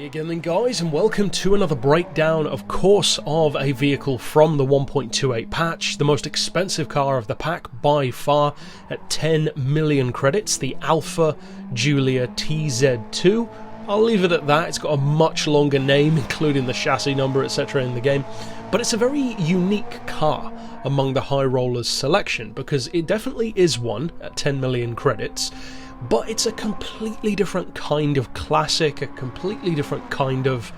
again then guys, and welcome to another breakdown, of course, of a vehicle from the 1.28 patch, the most expensive car of the pack by far at 10 million credits, the Alfa Giulia TZ2. I'll leave it at that. It's got a much longer name, including the chassis number, etc. in the game, but it's a very unique car among the high rollers selection, because it definitely is one at 10 million credits, but it's a completely different kind of classic, a completely different kind of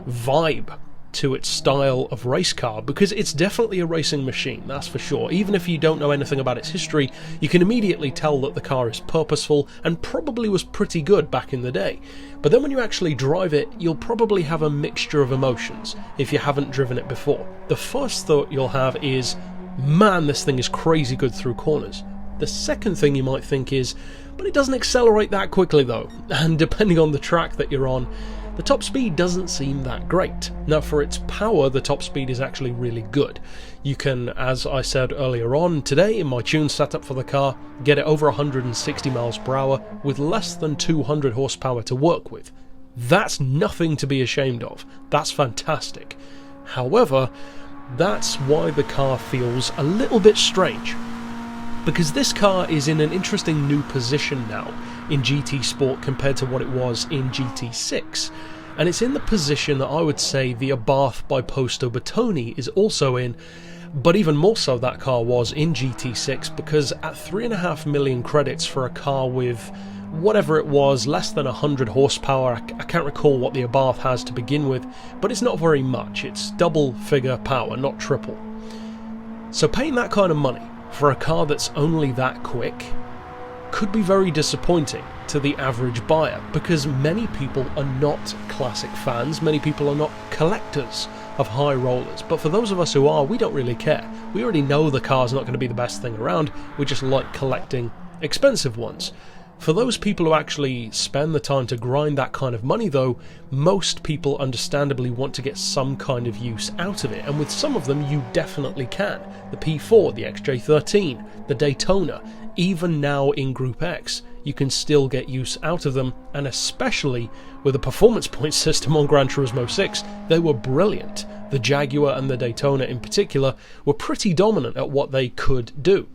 vibe to its style of race car, because it's definitely a racing machine, that's for sure. Even if you don't know anything about its history, you can immediately tell that the car is purposeful and probably was pretty good back in the day. But then when you actually drive it, you'll probably have a mixture of emotions if you haven't driven it before. The first thought you'll have is, man, this thing is crazy good through corners. The second thing you might think is, but it doesn't accelerate that quickly though, and depending on the track that you're on, the top speed doesn't seem that great. Now for its power, the top speed is actually really good. You can, as I said earlier on today in my tune setup for the car, get it over 160 miles per hour with less than 200 horsepower to work with. That's nothing to be ashamed of. That's fantastic. However, that's why the car feels a little bit strange, because this car is in an interesting new position now in GT Sport compared to what it was in GT6, and it's in the position that I would say the Abarth by Posto Bertoni is also in, but even more so that car was in GT6, because at 3.5 million credits for a car with whatever it was, less than 100 horsepower, I can't recall what the Abarth has to begin with, but it's not very much, it's double figure power, not triple. So paying that kind of money for a car that's only that quick could be very disappointing to the average buyer, because many people are not classic fans, many people are not collectors of high rollers, but for those of us who are, we don't really care. We already know the car's not going to be the best thing around, we just like collecting expensive ones. For those people who actually spend the time to grind that kind of money though, most people understandably want to get some kind of use out of it, and with some of them you definitely can. The P4, the XJ13, the Daytona, even now in Group X, you can still get use out of them, and especially with a performance point system on Gran Turismo 6, they were brilliant. The Jaguar and the Daytona in particular were pretty dominant at what they could do.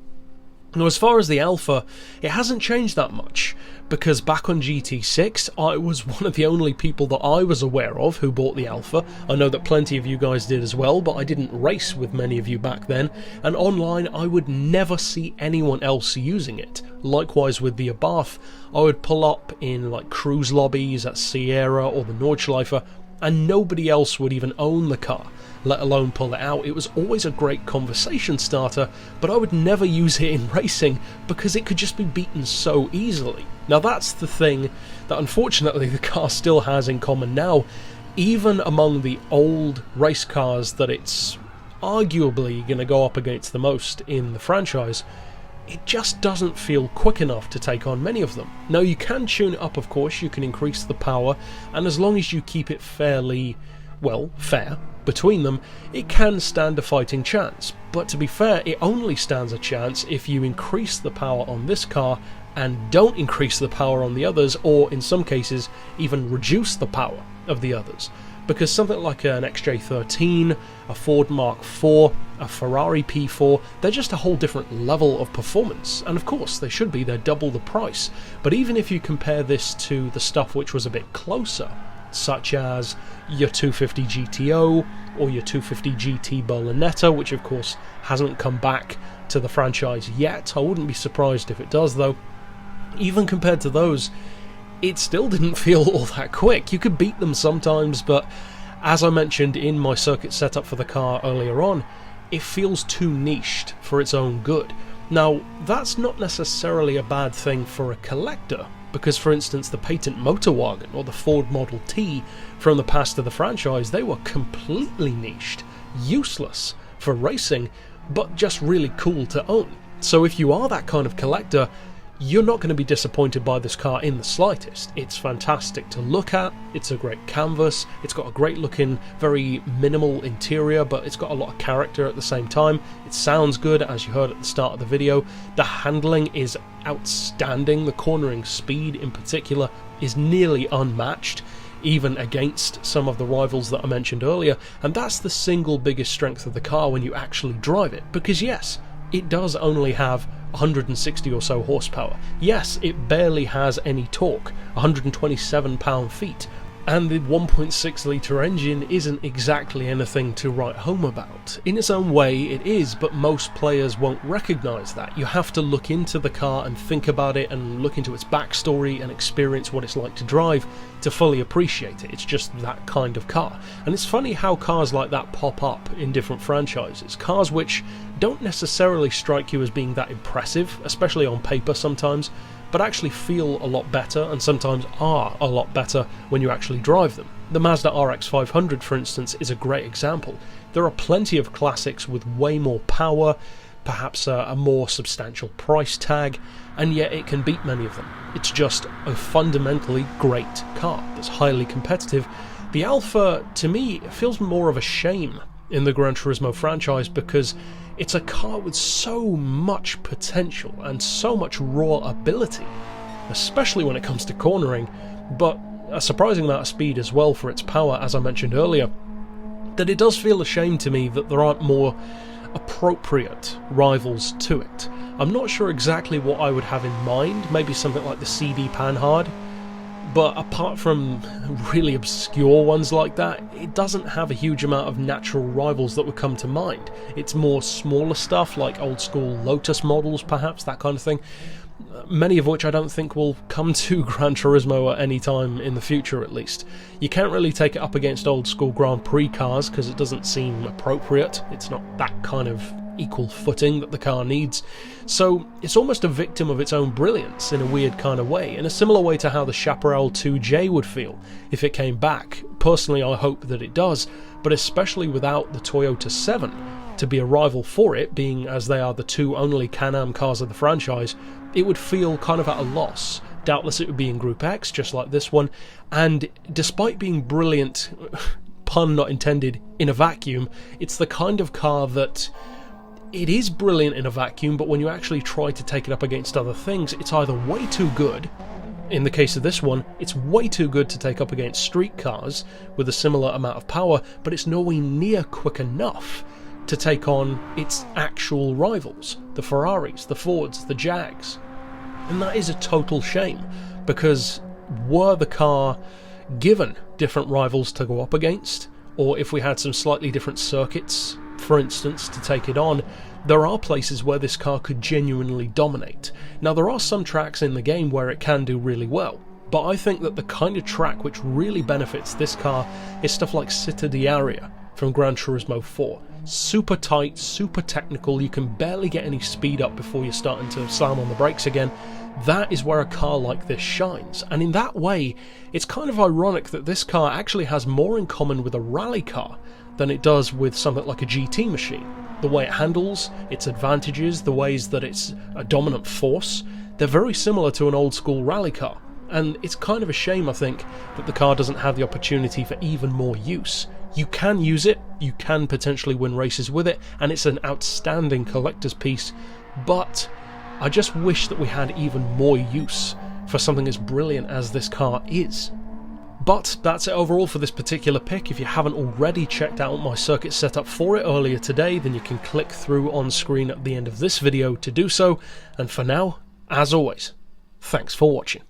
Now as far as the Alfa, it hasn't changed that much, because back on GT6 I was one of the only people that I was aware of who bought the Alfa. I know that plenty of you guys did as well, but I didn't race with many of you back then, and online I would never see anyone else using it. Likewise with the Abarth, I would pull up in like cruise lobbies at Sierra or the Nordschleife, and nobody else would even own the car, let alone pull it out. It was always a great conversation starter, but I would never use it in racing because it could just be beaten so easily. Now that's the thing that unfortunately the car still has in common now, even among the old race cars that it's arguably going to go up against the most in the franchise. It just doesn't feel quick enough to take on many of them. Now you can tune it up, of course, you can increase the power, and as long as you keep it fairly, well, fair between them, it can stand a fighting chance. But to be fair, it only stands a chance if you increase the power on this car and don't increase the power on the others, or in some cases even reduce the power of the others. Because something like an XJ13, a Ford Mark IV, a Ferrari P4, they're just a whole different level of performance, and of course they should be, they're double the price. But even if you compare this to the stuff which was a bit closer, such as your 250 GTO or your 250 GT Berlinetta, which of course hasn't come back to the franchise yet, I wouldn't be surprised if it does though, even compared to those, it still didn't feel all that quick. You could beat them sometimes, but as I mentioned in my circuit setup for the car earlier on, it feels too niched for its own good. Now, that's not necessarily a bad thing for a collector, because for instance the Patent Motorwagen or the Ford Model T from the past of the franchise, they were completely niched, useless for racing, but just really cool to own. So if you are that kind of collector, you're not going to be disappointed by this car in the slightest. It's fantastic to look at, it's a great canvas, it's got a great looking, very minimal interior, but it's got a lot of character at the same time. It sounds good, as you heard at the start of the video. The handling is outstanding, the cornering speed in particular is nearly unmatched. even against some of the rivals that I mentioned earlier, and that's the single biggest strength of the car when you actually drive it, because yes, it does only have 160 or so horsepower. Yes, it barely has any torque, 127 pound-feet, and the 1.6 litre engine isn't exactly anything to write home about. In its own way it is, but most players won't recognise that. You have to look into the car and think about it and look into its backstory and experience what it's like to drive to fully appreciate it. It's just that kind of car. And it's funny how cars like that pop up in different franchises. Cars which don't necessarily strike you as being that impressive, especially on paper sometimes, but actually feel a lot better and sometimes are a lot better when you actually drive them. The Mazda RX 500, for instance, is a great example. There are plenty of classics with way more power, perhaps a more substantial price tag, and yet it can beat many of them. It's just a fundamentally great car that's highly competitive. The Alfa, to me, feels more of a shame in the Gran Turismo franchise because it's a car with so much potential and so much raw ability, especially when it comes to cornering, but a surprising amount of speed as well for its power, as I mentioned earlier, that it does feel a shame to me that there aren't more appropriate rivals to it. I'm not sure exactly what I would have in mind, maybe something like the CD Panhard, but apart from really obscure ones like that, it doesn't have a huge amount of natural rivals that would come to mind. It's more smaller stuff like old school Lotus models perhaps, that kind of thing, many of which I don't think will come to Gran Turismo at any time in the future at least. You can't really take it up against old school Grand Prix cars because it doesn't seem appropriate. It's not that kind of equal footing that the car needs, so it's almost a victim of its own brilliance in a weird kind of way, in a similar way to how the Chaparral 2J would feel if it came back. Personally, I hope that it does, but especially without the Toyota 7 to be a rival for it, being as they are the two only Can-Am cars of the franchise, it would feel kind of at a loss. Doubtless it would be in Group X, just like this one, and despite being brilliant, pun not intended, in a vacuum, it's the kind of car that it is brilliant in a vacuum, but when you actually try to take it up against other things, it's either way too good. In the case of this one, it's way too good to take up against street cars with a similar amount of power, but it's nowhere near quick enough to take on its actual rivals, the Ferraris, the Fords, the Jags. And that is a total shame, because were the car given different rivals to go up against, or if we had some slightly different circuits, for instance, to take it on, there are places where this car could genuinely dominate. Now, there are some tracks in the game where it can do really well, but I think that the kind of track which really benefits this car is stuff like Città d'Aria from Gran Turismo 4. Super tight, super technical, you can barely get any speed up before you're starting to slam on the brakes again. That is where a car like this shines, and in that way, it's kind of ironic that this car actually has more in common with a rally car than it does with something like a GT machine. The way it handles, its advantages, the ways that it's a dominant force, they're very similar to an old school rally car. And it's kind of a shame, I think, that the car doesn't have the opportunity for even more use. You can use it, you can potentially win races with it, and it's an outstanding collector's piece, but I just wish that we had even more use for something as brilliant as this car is. But that's it overall for this particular pick. If you haven't already checked out my circuit setup for it earlier today, then you can click through on screen at the end of this video to do so. And for now, as always, thanks for watching.